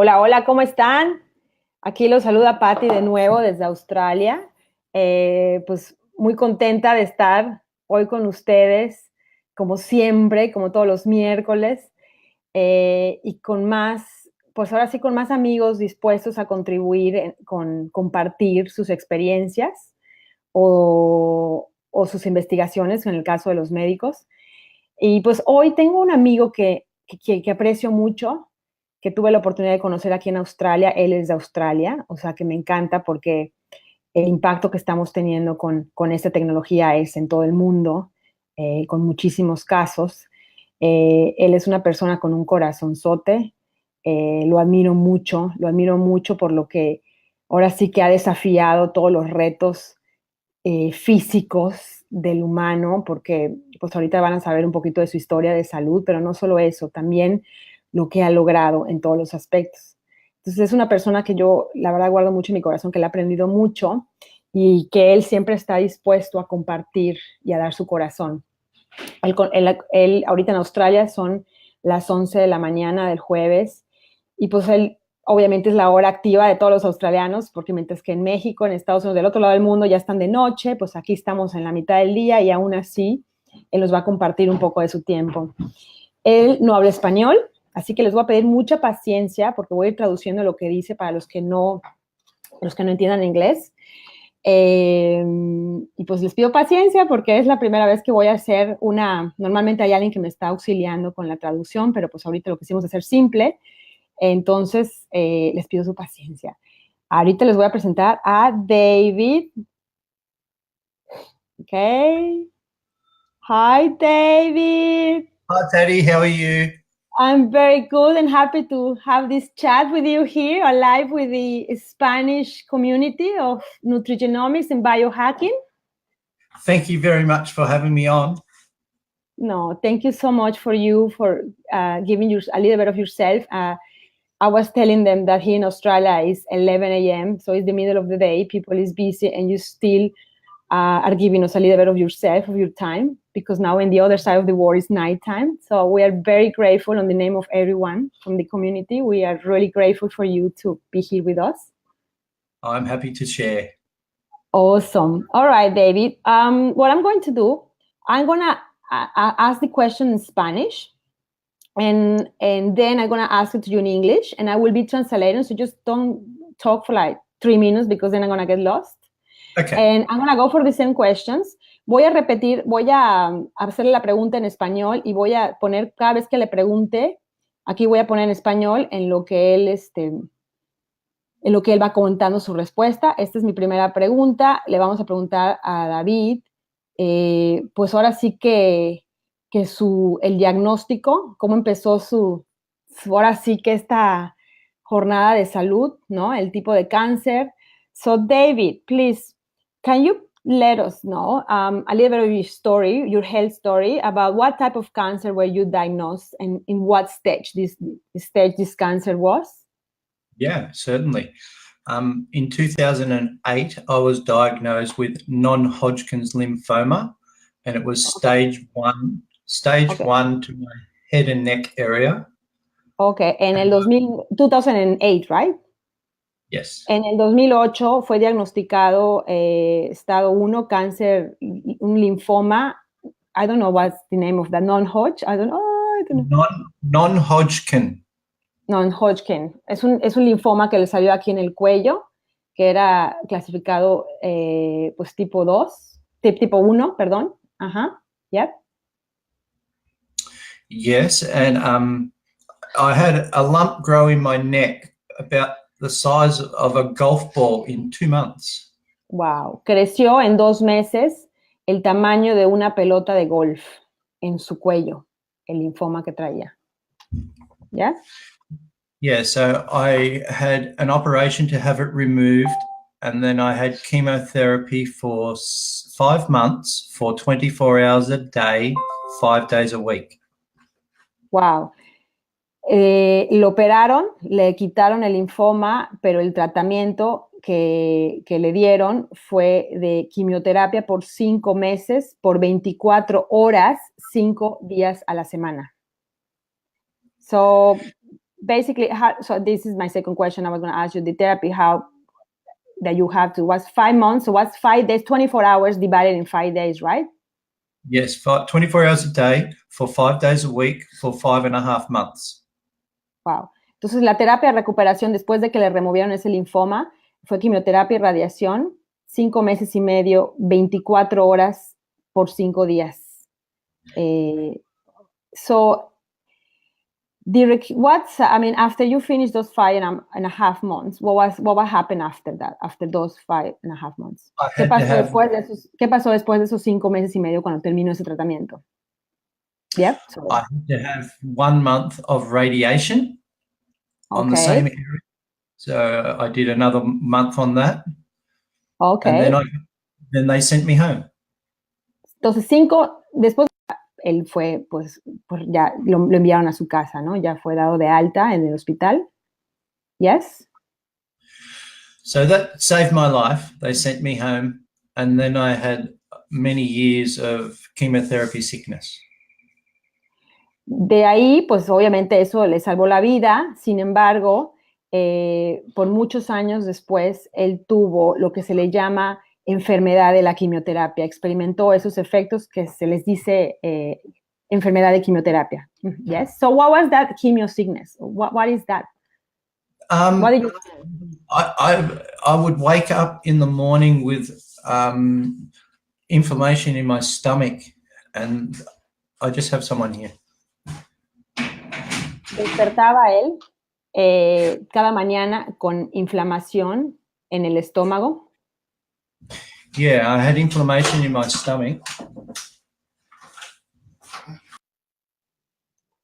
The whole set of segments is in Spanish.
Hola, hola, ¿cómo están? Aquí los saluda Patti de nuevo desde Australia. Pues muy contenta de estar hoy con ustedes, como siempre, como todos los miércoles, y con más, pues ahora sí, con más amigos dispuestos a contribuir con compartir sus experiencias o sus investigaciones, en el caso de los médicos. Y pues hoy tengo un amigo que aprecio mucho, que tuve la oportunidad de conocer aquí en Australia. Él es de Australia, o sea que me encanta porque el impacto que estamos teniendo con esta tecnología es en todo el mundo, con muchísimos casos. Él es una persona con un corazonzote, lo admiro mucho por lo que ahora sí que ha desafiado todos los retos físicos del humano, porque pues ahorita van a saber un poquito de su historia de salud, pero no solo eso, también lo que ha logrado en todos los aspectos. Entonces es una persona que yo, la verdad, guardo mucho en mi corazón, que le he aprendido mucho y que él siempre está dispuesto a compartir y a dar su corazón. Él ahorita en Australia son las 11 de la mañana del jueves y pues él obviamente es la hora activa de todos los australianos, porque mientras que en México, en Estados Unidos, del otro lado del mundo ya están de noche, pues aquí estamos en la mitad del día y aún así él nos va a compartir un poco de su tiempo. Él no habla español, así que les voy a pedir mucha paciencia porque voy a ir traduciendo lo que dice para los que no entiendan inglés. Y pues les pido paciencia porque es la primera vez que voy a hacer normalmente hay alguien que me está auxiliando con la traducción, pero pues ahorita lo que hicimos es hacer simple, entonces les pido su paciencia. Ahorita les voy a presentar a David. Okay. Hi, David. Hi, Teddy. How are you? I'm very good and happy to have this chat with you here, alive with the Spanish community of nutrigenomics and biohacking. Thank you very much for having me on. No, thank you so much for giving a little bit of yourself. I was telling them that here in Australia is 11 a.m., so it's the middle of the day, people is busy, and you still are giving us a little bit of yourself, of your time, because now in the other side of the world is nighttime. So we are very grateful on the name of everyone from the community. We are really grateful for you to be here with us. I'm happy to share. Awesome. All right, David. What I'm going to do, I'm going to ask the question in Spanish, and then I'm going to ask it to you in English, and I will be translating, so just don't talk for like 3 minutes because then I'm going to get lost. Okay. And I'm going to go for the same questions. Voy a hacerle la pregunta en español y voy a poner, cada vez que le pregunte, aquí voy a poner en español en lo que él va contando su respuesta. Esta es mi primera pregunta. Le vamos a preguntar a David, pues ahora sí que el diagnóstico, cómo empezó ahora sí que esta jornada de salud, ¿no? El tipo de cáncer. So David, please, can you let us know a little bit of your story, your health story, about what type of cancer were you diagnosed and in what stage this cancer was? Yeah, certainly. In 2008, I was diagnosed with non-Hodgkin's lymphoma, and it was stage one to my head and neck area. Okay, en el 2008, right? Yes. En el 2008 fue diagnosticado estado 1, cáncer, un linfoma. I don't know what's the name of that, non-Hodgkin. I don't know. Non-Hodgkin. Non-Hodgkin. Es un linfoma que le salió aquí en el cuello, que era clasificado pues tipo 2, tipo 1, perdón. Ajá, yeah. Yes, and I had a lump grow in my neck about the size of a golf ball in 2 months. Wow. Creció en 2 meses el tamaño de una pelota de golf en su cuello, el linfoma que traía. ¿Ya? Yeah, so I had an operation to have it removed, and then I had chemotherapy for 5 months for 24 hours a day, 5 days a week. Wow. Lo operaron, le quitaron el linfoma, pero el tratamiento que le dieron fue de quimioterapia por 5 meses, por 24 horas, 5 días a la semana. So, basically, so this is my second question. I was going to ask you the therapy, how that you have to, was 5 months. So what's 5 days, 24 hours divided in 5 days, right? Yes, 24 hours a day for 5 days a week for 5.5 months. Wow. Entonces, la terapia de recuperación después de que le removieron ese linfoma fue quimioterapia y radiación, 5 meses y medio, 24 horas por 5 días. So, after you finished those 5.5 months, what happened after that, after those 5.5 months? ¿Qué pasó después de esos 5 meses y medio cuando terminó ese tratamiento? Yep. I had to have 1 month of radiation on the same area. So I did another month on that. Okay. And then they sent me home. Entonces, después él fue, pues ya lo enviaron a su casa, ¿no? Ya fue dado de alta en el hospital. Yes? So that saved my life. They sent me home, and then I had many years of chemotherapy sickness. De ahí, pues obviamente eso le salvó la vida. Sin embargo, por muchos años después, él tuvo lo que se le llama enfermedad de la quimioterapia. Experimentó esos efectos que se les dice enfermedad de quimioterapia. Yes. So what was that chemo sickness? What is that? What did you I would wake up in the morning with inflammation in my stomach, and I just have someone here. Despertaba él cada mañana con inflamación en el estómago. Yeah, I had inflammation in my stomach.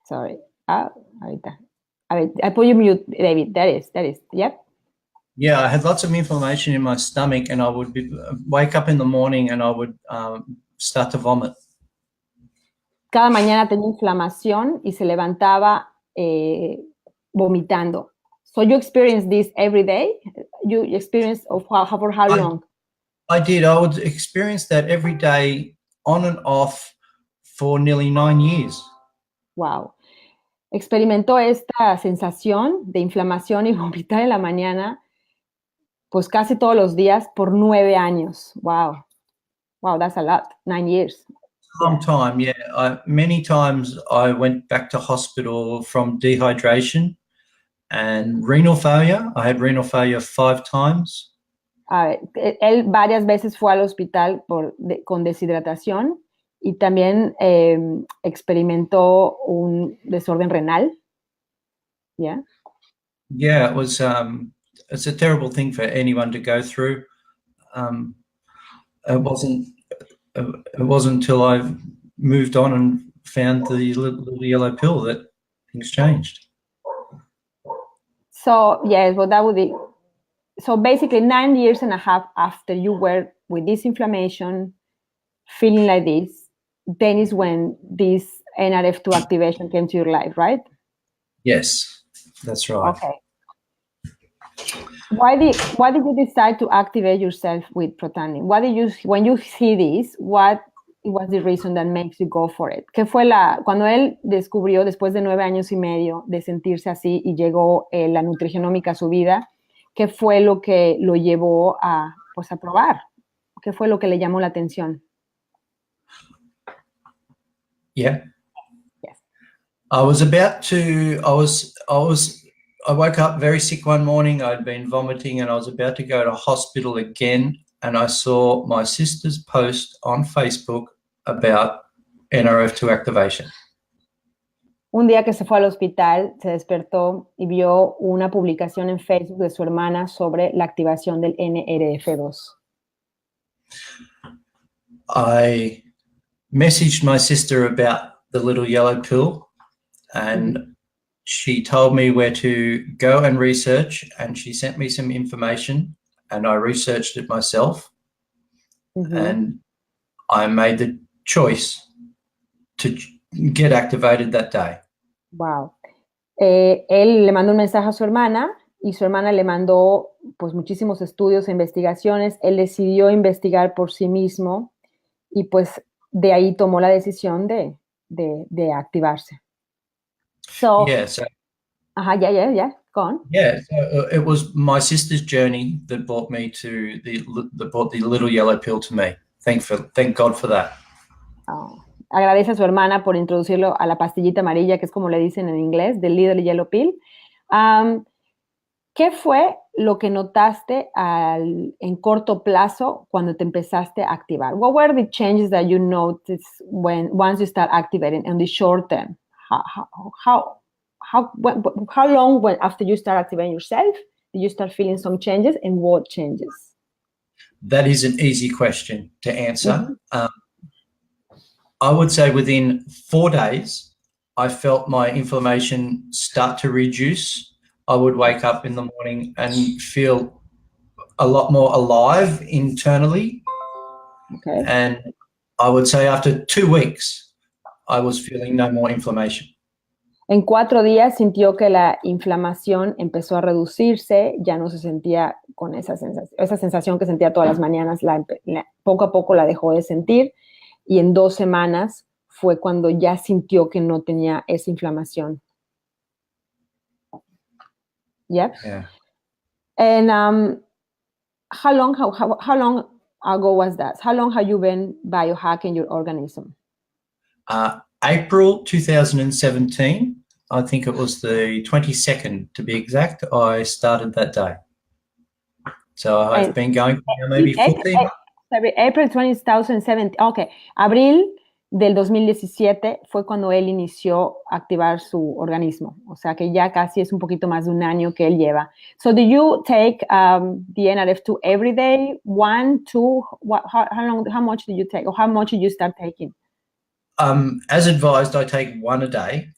Sorry. Ahorita. I put you mute, David. That is. Yep. Yeah, I had lots of inflammation in my stomach, and I would wake up in the morning and I would start to vomit. Cada mañana tenía inflamación y se levantaba vomitando. So you experienced this every day? You experienced for how long? I did. I would experience that every day on and off for nearly 9 years. Wow. Experimentó esta sensación de inflamación y vomitar en la mañana, pues casi todos los días por 9 años. Wow. Wow, that's a lot. 9 years. Long time, yeah. Many times I went back to hospital from dehydration and renal failure. I had renal failure 5 times. Él varias veces fue al hospital con deshidratación y también experimentó un desorden renal. Yeah. Yeah, it was. It's a terrible thing for anyone to go through. It wasn't until I moved on and found the little yellow pill that things changed. So yes, well, that would be. So basically 9.5 years after you were with this inflammation, feeling like this, then is when this NRF2 activation came to your life, right? Yes, that's right. Okay. Why did you decide to activate yourself with Protandim? When you see this, what was the reason that makes you go for it? ¿Qué fue cuando él descubrió después de 9 años y medio de sentirse así y llegó la nutrigenómica a su vida? ¿Qué fue lo que lo llevó a probar? ¿Qué fue lo que le llamó la atención? Yeah. Yes. I woke up very sick one morning. I'd been vomiting and I was about to go to hospital again, and I saw my sister's post on Facebook about NRF2 activation. Un día que se fue al hospital, se despertó y vio una publicación en Facebook de su hermana sobre la activación del NRF2. I messaged my sister about the little yellow pill, and she told me where to go and research, and she sent me some information, and I researched it myself, and I made the choice to get activated that day. Wow. Él le mandó un mensaje a su hermana y su hermana le mandó pues muchísimos estudios e investigaciones. Él decidió investigar por sí mismo y pues de ahí tomó la decisión de activarse. So, yeah, so Yeah. Go on. Yeah, so it was my sister's journey that brought me to that brought the little yellow pill to me. Thank God for that. Oh. Agradece a su hermana por introducirlo a la pastillita amarilla, que es como le dicen en inglés, the little yellow pill. ¿Qué fue lo que notaste en corto plazo cuando te empezaste a activar? What were the changes that you noticed once you start activating in the short term? How long after you start activating yourself did you start feeling some changes, and what changes? That is an easy question to answer. I would say within 4 days, I felt my inflammation start to reduce. I would wake up in the morning and feel a lot more alive internally. Okay. And I would say after 2 weeks, I was feeling no more inflammation. En 4 días sintió que la inflamación empezó a reducirse, ya no se sentía con esa sensación que sentía todas las mañanas, poco a poco la dejó de sentir, y en 2 semanas fue cuando ya sintió que no tenía esa inflamación. Yep. Yeah. And how long ago was that? How long have you been biohacking your organism? April 2017, I think it was the 22nd to be exact, I started that day. So I've been going for maybe 14 months. April 2017, okay. Abril del 2017 fue cuando él inició a activar su organismo. O sea que ya casi es un poquito más de un año que él lleva. So do you take the NRF2 every day? 1, 2, how much do you take? Or how much did you start taking? As advised, I take 1 a day.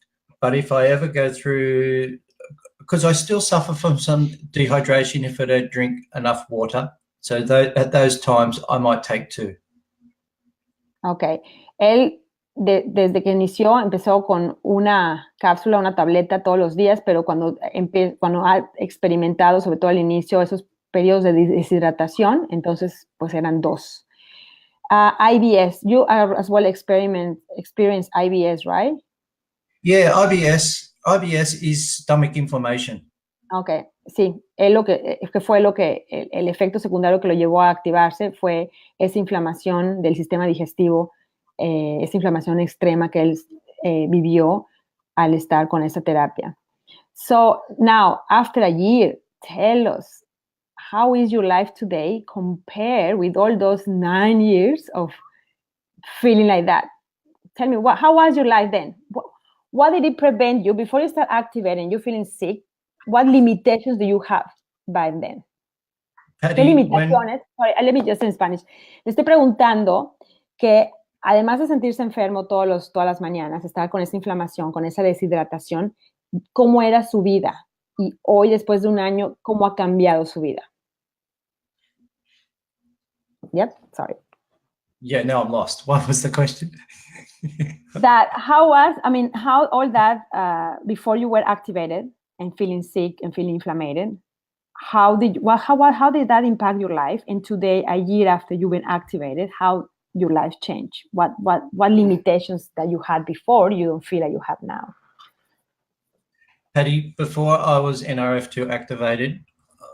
But if I ever go through, because I still suffer from some dehydration if I don't drink enough water. So at those times, I might take 2. Okay. Él, desde que empezó con una cápsula, una tableta todos los días, pero cuando ha experimentado, sobre todo al inicio, esos periodos de deshidratación, entonces pues eran 2. IBS, you as well experience IBS, right? Yeah, IBS is stomach inflammation. Okay, sí, fue el efecto secundario que lo llevó a activarse fue esa inflamación del sistema digestivo, esa inflamación extrema que él vivió al estar con esa terapia. So now, after a year, tell us, how is your life today compared with all those 9 years of feeling like that? Tell me, how was your life then? What did it prevent you before you start activating, you feeling sick? What limitations do you have by then? ¿Qué limitaciones? Sorry, let me just in Spanish. Le estoy preguntando que además de sentirse enfermo todas las mañanas, estar con esa inflamación, con esa deshidratación, ¿cómo era su vida? Y hoy, después de un año, ¿cómo ha cambiado su vida? Yep, sorry. Yeah, now I'm lost. What was the question? How all that before you were activated and feeling sick and feeling inflamed, how did that impact your life? And today, a year after you've been activated, how your life changed? What limitations that you had before you don't feel like you have now? Patty, before I was NRF2 activated,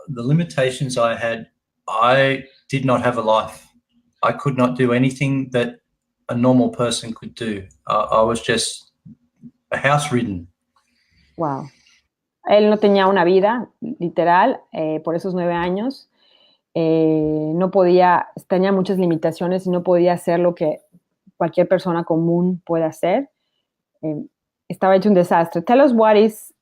the limitations I had, I did not have a life. I could not do anything that a normal person could do. I was just house-ridden. Wow. Él no tenía una vida, literal, por esos 9 años. No podía, tenía muchas limitaciones y no podía hacer lo que cualquier persona común puede hacer. Estaba hecho un desastre. Tell us what is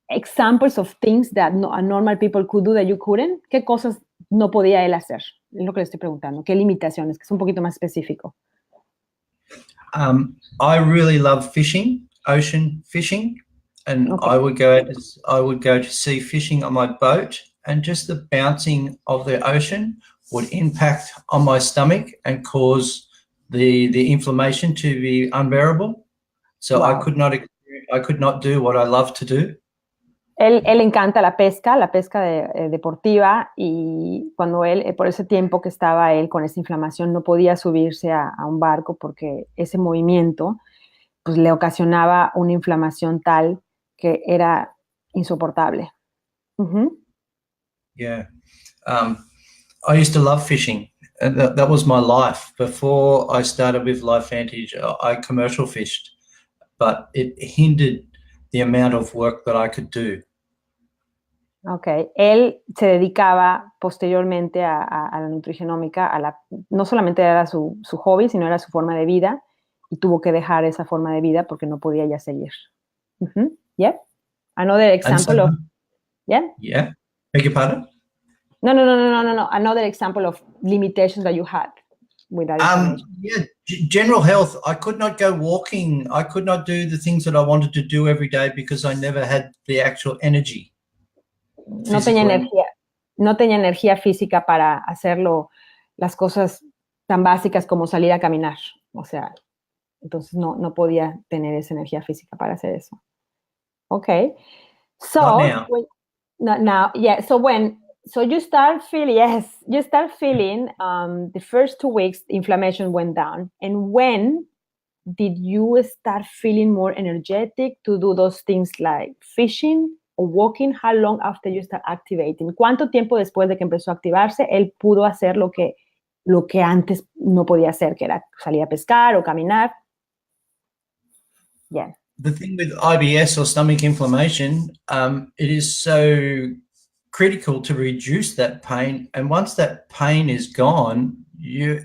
examples of things that normal people could do that you couldn't. ¿Qué cosas no podía él hacer? Es lo que le estoy preguntando. ¿Qué limitaciones? Que es un poquito más específico. I really love fishing, ocean fishing, and okay. I would go to sea fishing on my boat, and just the bouncing of the ocean would impact on my stomach and cause the inflammation to be unbearable. So wow. I could not do what I love to do. Él encanta la pesca deportiva, y cuando por ese tiempo que estaba él con esa inflamación, no podía subirse a un barco porque ese movimiento pues, le ocasionaba una inflamación tal que era insoportable. Yeah. I used to love fishing. That was my life. Before I started with LifeVantage, I commercial fished, but it hindered the amount of work that I could do. Okay. Él se dedicaba posteriormente a la nutrigenómica, no solamente era su hobby, sino era su forma de vida, y tuvo que dejar esa forma de vida porque no podía ya seguir. Yeah. Another example of... Yeah? Yeah. Beg your pardon? No. Another example of limitations that you had with that information. Yeah, general health. I could not go walking. I could not do the things that I wanted to do every day because I never had the actual energy. No tenía energía física para hacerlo, las cosas tan básicas como salir a caminar. O sea, entonces no podía tener esa energía física para hacer eso. Okay. So not now. So you start feeling, the first 2 weeks, inflammation went down. And when did you start feeling more energetic to do those things like fishing or walking? How long after you start activating? ¿Cuánto tiempo después de que empezó a activarse él pudo hacer lo que antes no podía hacer, que era salir a pescar o caminar? Yeah. The thing with IBS or stomach inflammation, it is so critical to reduce that pain. And once that pain is gone, you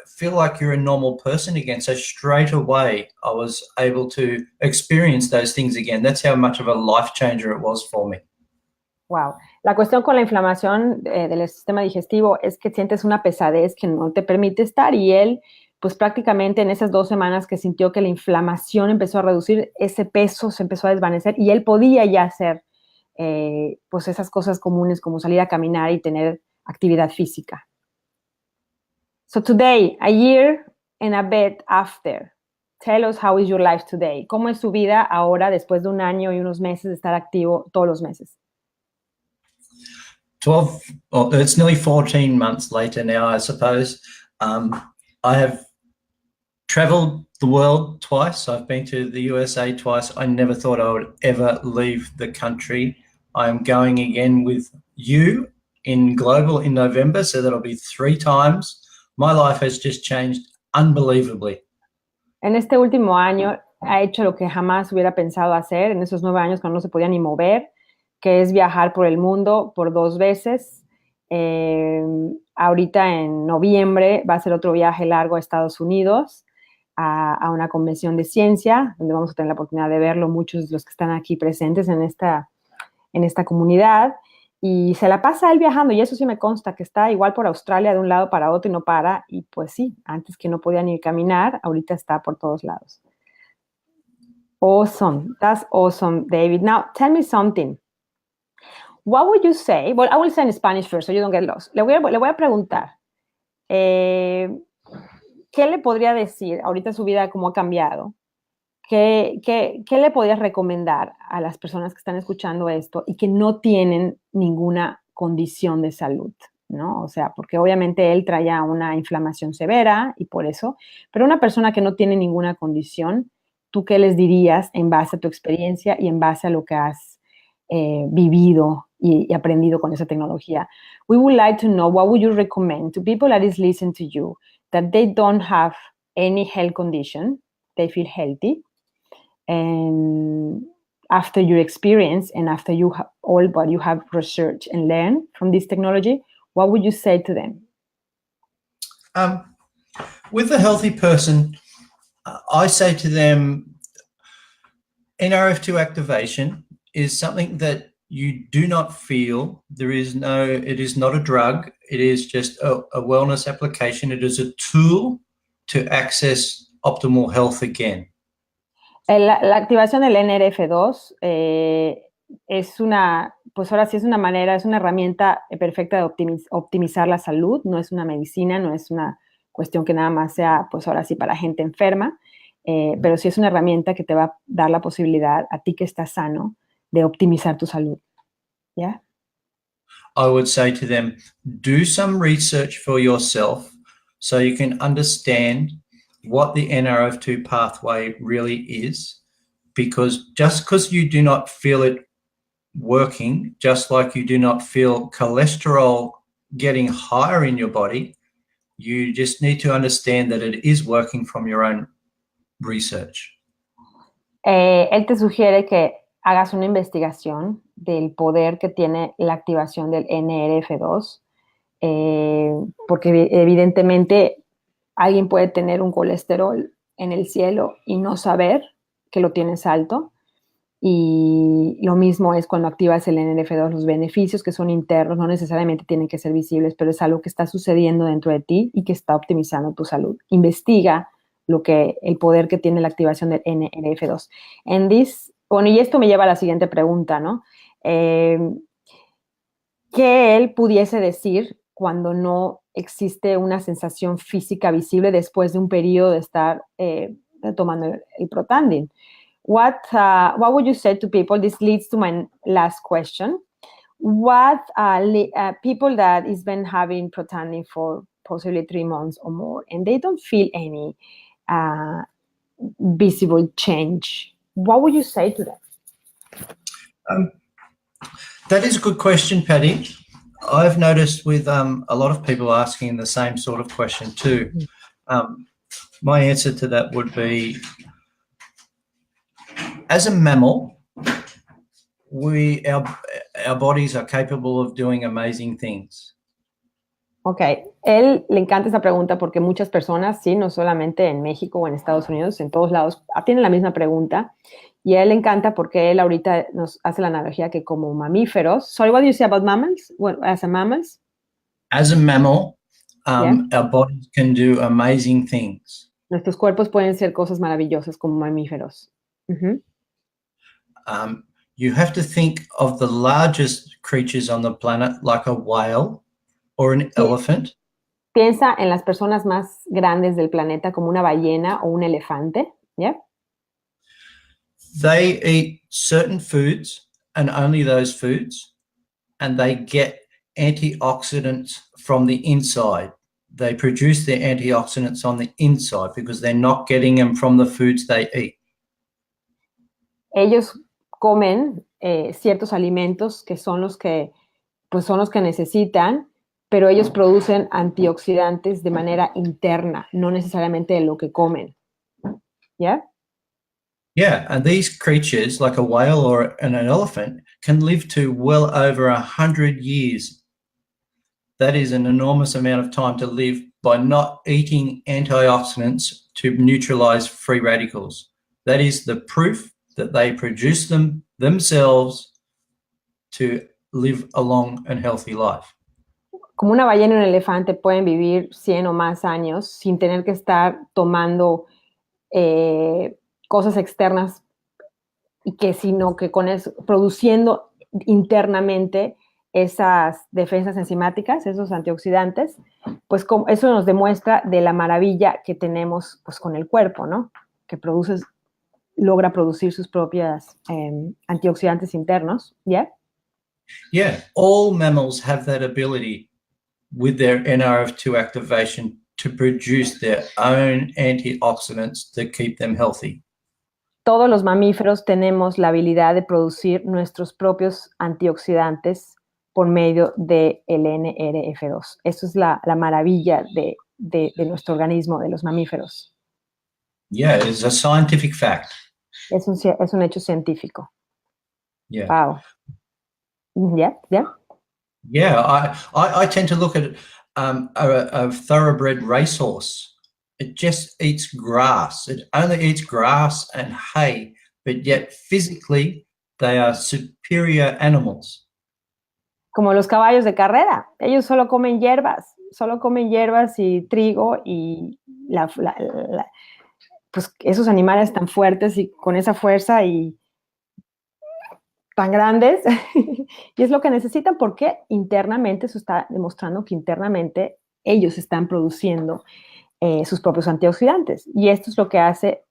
feel like you're a normal person again. So straight away, I was able to experience those things again. That's how much of a life changer it was for me. Wow. La cuestión con la inflamación del sistema digestivo es que sientes una pesadez que no te permite estar, y él, pues prácticamente en esas 2 semanas que sintió que la inflamación empezó a reducir, ese peso se empezó a desvanecer y él podía ya hacer pues esas cosas comunes como salir a caminar y tener actividad física. So today, a year and a bit after, tell us how is your life today. ¿Cómo es su vida ahora después de 1 año y unos meses de estar activo todos los meses? It's nearly 14 months later now, I suppose. I have traveled the world twice. I've been to the USA twice. I never thought I would ever leave the country. I'm going again with you in Global in November, so that'll be 3 times. My life has just changed unbelievably. En este último año ha hecho lo que jamás hubiera pensado hacer, en esos 9 años cuando no se podía ni mover, que es viajar por el mundo por 2 veces. Ahorita en noviembre va a ser otro viaje largo a Estados Unidos, a una convención de ciencia, donde vamos a tener la oportunidad de verlo muchos de los que están aquí presentes en esta comunidad, y se la pasa él viajando, y eso sí me consta, que está igual por Australia de un lado para otro y no para, y pues sí, antes que no podía ni caminar, ahorita está por todos lados. Awesome, that's awesome, David. Now, tell me something. What would you say? Well, I will say in Spanish first, so you don't get lost. Le voy a preguntar, ¿qué le podría decir? Ahorita su vida cómo ha cambiado. ¿Qué le podrías recomendar a las personas que están escuchando esto y que no tienen ninguna condición de salud, ¿no? O sea, porque obviamente él traía una inflamación severa y por eso, pero una persona que no tiene ninguna condición, ¿tú qué les dirías en base a tu experiencia y en base a lo que has vivido y aprendido con esa tecnología? We would like to know, what would you recommend to people that is listening to you, that they don't have any health condition, they feel healthy, and after your experience and after you have all what you have researched and learned from this technology, what would you say to them? With a healthy person, I say to them, NRF2 activation is something that you do not feel. It is not a drug. It is just a wellness application. It is a tool to access optimal health again. La activación del NRF2 es una, pues ahora sí es una manera, es una herramienta perfecta de optimizar la salud. No es una medicina, no es una cuestión que nada más sea, pues ahora sí para gente enferma, pero sí es una herramienta que te va a dar la posibilidad a ti que estás sano de optimizar tu salud. ¿Ya? I would say to them, do some research for yourself so you can understand what the NRF2 pathway really is, because just because you do not feel it working, just like you do not feel cholesterol getting higher in your body, you just need to understand that it is working from your own research. Él te sugiere que hagas una investigación del poder que tiene la activación del NRF2, porque evidentemente alguien puede tener un colesterol en el cielo y no saber que lo tienes alto. Y lo mismo es cuando activas el NRF2, los beneficios que son internos no necesariamente tienen que ser visibles, pero es algo que está sucediendo dentro de ti y que está optimizando tu salud. Investiga el poder que tiene la activación del NRF2. Y esto me lleva a la siguiente pregunta, ¿no? ¿Qué él pudiese decir cuando no existe una sensación física visible después de un periodo de estar tomando el Protandim? What would you say to people? This leads to my last question. What people that has been having Protandim for possibly 3 months or more, and they don't feel any visible change, what would you say to them? That is a good question, Patty. I've noticed with a lot of people asking the same sort of question too. My answer to that would be, as a mammal, our bodies are capable of doing amazing things. Ok, él le encanta esa pregunta porque muchas personas, sí, no solamente en México o en Estados Unidos, en todos lados, tienen la misma pregunta. Y a él le encanta porque él ahorita nos hace la analogía que como mamíferos. Sorry, what do you say about mammals? Well, as a mammals? As a mammal, our bodies can do amazing things. Nuestros cuerpos pueden ser cosas maravillosas como mamíferos. Uh-huh. You have to think of the largest creatures on the planet, like a whale or an elephant. Piensa en las personas más grandes del planeta como una ballena o un elefante. Yeah. They eat certain foods and only those foods, and they get antioxidants from the inside. They produce their antioxidants on the inside because they're not getting them from the foods they eat. Ellos comen ciertos alimentos que son los que necesitan, pero ellos producen antioxidantes de manera interna, no necesariamente de lo que comen. ¿Ya? Yeah, and these creatures, like a whale or an elephant, can live to well over 100 years. That is an enormous amount of time to live by not eating antioxidants to neutralize free radicals. That is the proof that they produce them themselves to live a long and healthy life. Como una ballena y un elefante pueden vivir 100 o más años sin tener que estar tomando cosas externas sino que con eso, produciendo internamente esas defensas enzimáticas, esos antioxidantes, pues eso nos demuestra de la maravilla que tenemos pues con el cuerpo, ¿no? Que logra producir sus propias antioxidantes internos, ¿ya? Yeah, all mammals have that ability with their NRF2 activation to produce their own antioxidants to keep them healthy. Todos los mamíferos tenemos la habilidad de producir nuestros propios antioxidantes por medio del NRF2. Eso es la maravilla de nuestro organismo, de los mamíferos. Yeah, it's a scientific fact. Es un hecho científico. Yeah. Wow. Yeah. Yeah, I tend to look at a thoroughbred racehorse. It just eats grass. It only eats grass and hay, but yet physically they are superior animals. Como los caballos de carrera. Ellos solo comen hierbas y trigo y pues esos animales tan fuertes y con esa fuerza y tan grandes, y es lo que necesitan porque internamente, eso está demostrando que internamente ellos están produciendo sus propios antioxidantes. Y esto es lo que hace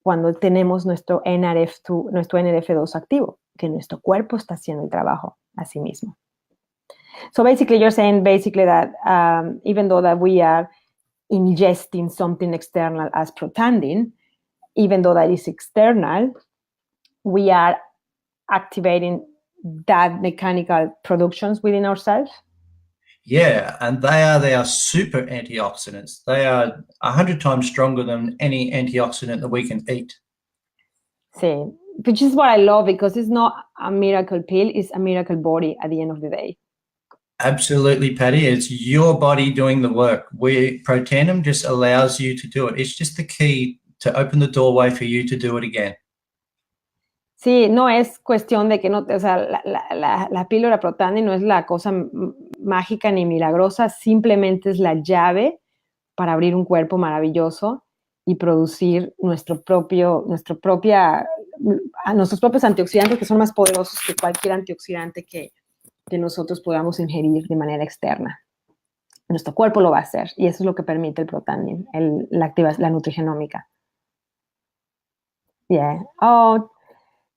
cuando tenemos nuestro NRF2 activo, que nuestro cuerpo está haciendo el trabajo a sí mismo. So basically, you're saying that even though that we are ingesting something external as Protandim, even though that is external, we are activating that mechanical productions within ourselves? Yeah, and they are their super antioxidants. They are 100 times stronger than any antioxidant that we can eat. Sí, which is what I love, because it's not a miracle pill, it's a miracle body at the end of the day. Absolutely, Patty. It's your body doing the work. Protanum just allows you to do it. It's just the key to open the doorway for you to do it again. Sí, no es cuestión de que no, o sea, la píldora Protandim no es la cosa mágica ni milagrosa, simplemente es la llave para abrir un cuerpo maravilloso y producir nuestros propios antioxidantes, que son más poderosos que cualquier antioxidante que nosotros podamos ingerir de manera externa. Nuestro cuerpo lo va a hacer, y eso es lo que permite el Protandim, la nutrigenómica. Yeah. Oh,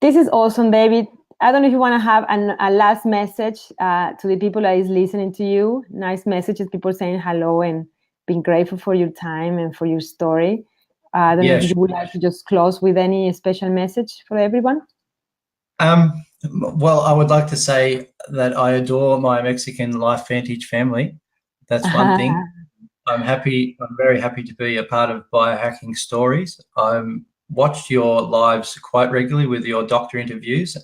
this is awesome, David. I don't know if you want to have a last message to the people that is listening to you. Nice messages, people saying hello and being grateful for your time and for your story. I don't know if you would like to just close with any special message for everyone. Well, I would like to say that I adore my Mexican Life Vantage family. That's one thing. I'm very happy to be a part of Biohacking Stories. Watched your lives quite regularly with your doctor interviews.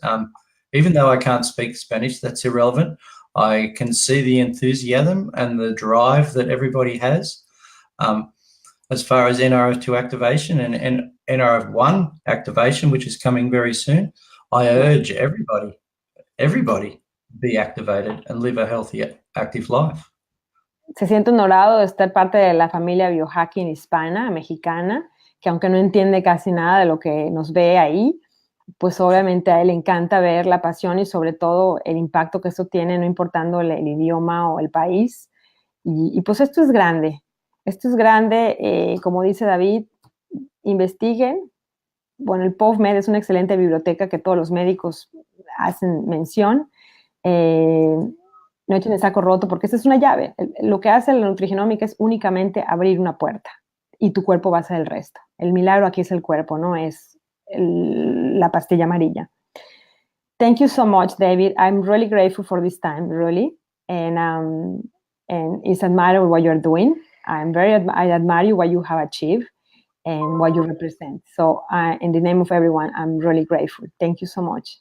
Even though I can't speak Spanish, that's irrelevant. I can see the enthusiasm and the drive that everybody has. As far as NRF2 activation and NRF1 activation, which is coming very soon, I urge everybody be activated and live a healthy, active life. Se siente honorado de estar parte de la familia biohacking hispana, mexicana, que aunque no entiende casi nada de lo que nos ve ahí, pues obviamente a él le encanta ver la pasión y sobre todo el impacto que eso tiene, no importando el idioma o el país. Y pues esto es grande. Esto es grande, como dice David, investiguen. Bueno, el PubMed es una excelente biblioteca que todos los médicos hacen mención. No echen el saco roto, porque esta es una llave. Lo que hace la nutrigenómica es únicamente abrir una puerta y tu cuerpo va a hacer el resto. El milagro aquí es el cuerpo, no es la pastilla amarilla. Thank you so much, David. I'm really grateful for this time, really. And it's admirable what you're doing. I admire you, what you have achieved and what you represent. So in the name of everyone, I'm really grateful. Thank you so much.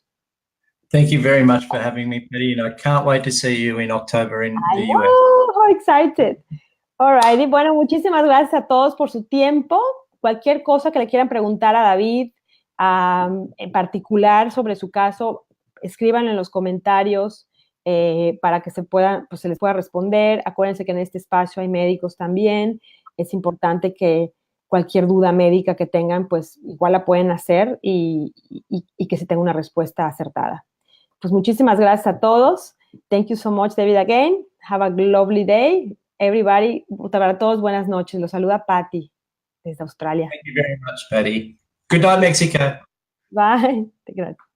Thank you very much for having me, Patty, and I can't wait to see you in October in the US. Oh, how excited. All righty. Bueno, muchísimas gracias a todos por su tiempo. Cualquier cosa que le quieran preguntar a David, en particular sobre su caso, escríbanlo en los comentarios para que se les pueda responder. Acuérdense que en este espacio hay médicos también. Es importante que cualquier duda médica que tengan, pues igual la pueden hacer y que se tenga una respuesta acertada. Pues muchísimas gracias a todos. Thank you so much, David, again. Have a lovely day. Everybody, para todos, buenas noches. Los saluda Patty desde Australia. Thank you very much, Patty. Good night, Mexico. Bye. Gracias.